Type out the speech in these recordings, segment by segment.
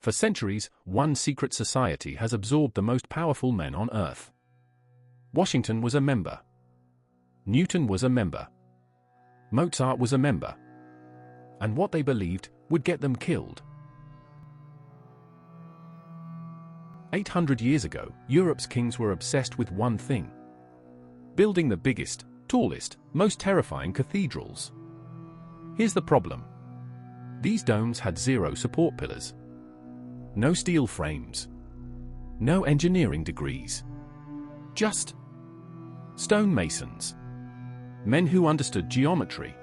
For centuries, one secret society has absorbed the most powerful men on Earth. Washington was a member. Newton was a member. Mozart was a member. And what they believed would get them killed. 800 years ago, Europe's kings were obsessed with one thing: building the biggest, tallest, most terrifying cathedrals. Here's the problem. These domes had zero support pillars. No steel frames. No engineering degrees. Just stonemasons. Men who understood geometry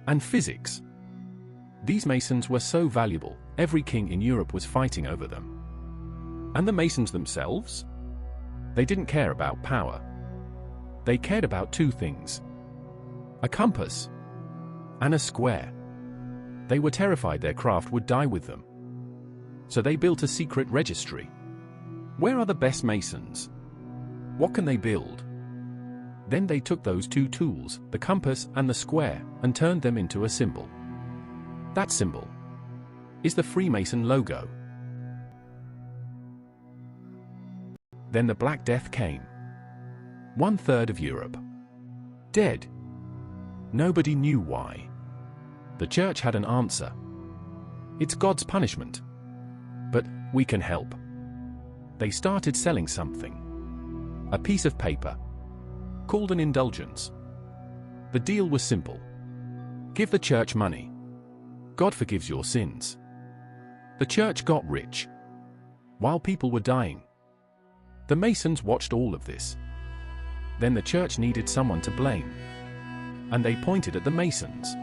and physics. These masons were so valuable, every king in Europe was fighting over them. And the masons themselves? They didn't care about power. They cared about two things: a compass and a square. They were terrified their craft would die with them. So they built a secret registry. Where are the best masons? What can they build? Then they took those two tools, the compass and the square, and turned them into a symbol. That symbol is the Freemason logo. Then the Black Death came. 1/3 of Europe dead. Nobody knew why. The church had an answer. It's God's punishment. But we can help. They started selling something. A piece of paper called an indulgence. The deal was simple. Give the church money. God forgives your sins. The church got rich while people were dying. The Masons watched all of this. Then the church needed someone to blame. And they pointed at the Masons.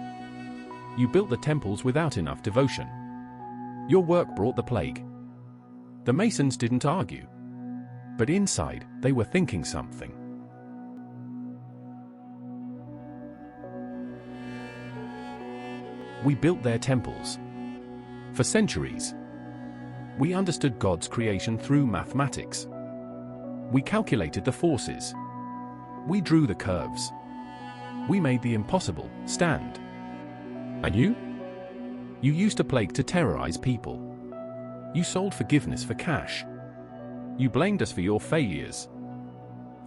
You built the temples without enough devotion. Your work brought the plague. The Masons didn't argue. But inside, they were thinking something. We built their temples. For centuries, we understood God's creation through mathematics. We calculated the forces. We drew the curves. We made the impossible stand. And you? You used a plague to terrorize people. You sold forgiveness for cash. You blamed us for your failures.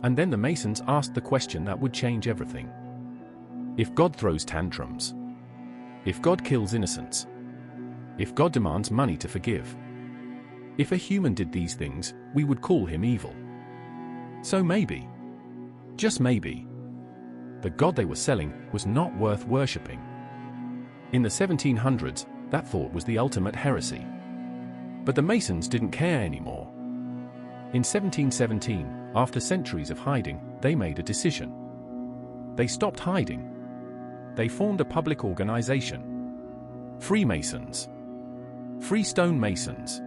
And then the Masons asked the question that would change everything. If God throws tantrums, if God kills innocents, if God demands money to forgive, if a human did these things, we would call him evil. So maybe, just maybe, the God they were selling was not worth worshipping. In the 1700s, that thought was the ultimate heresy. But the Masons didn't care anymore. In 1717, after centuries of hiding, they made a decision. They stopped hiding. They formed a public organization. Freemasons. Freestone Masons.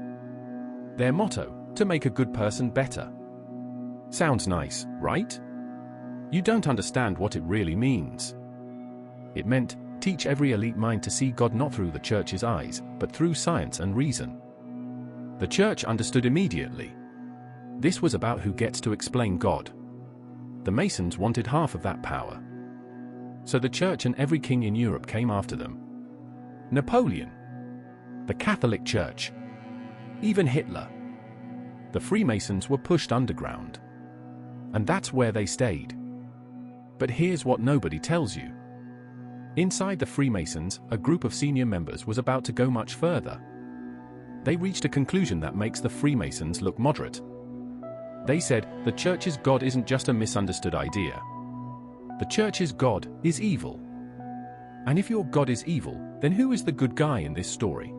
Their motto, to make a good person better. Sounds nice, right? You don't understand what it really means. It meant, teach every elite mind to see God not through the church's eyes, but through science and reason. The church understood immediately. This was about who gets to explain God. The Masons wanted half of that power. So the church and every king in Europe came after them. Napoleon. The Catholic Church. Even Hitler. The Freemasons were pushed underground. And that's where they stayed. But here's what nobody tells you. Inside the Freemasons, a group of senior members was about to go much further. They reached a conclusion that makes the Freemasons look moderate. They said, the church's God isn't just a misunderstood idea. The church's God is evil. And if your God is evil, then who is the good guy in this story?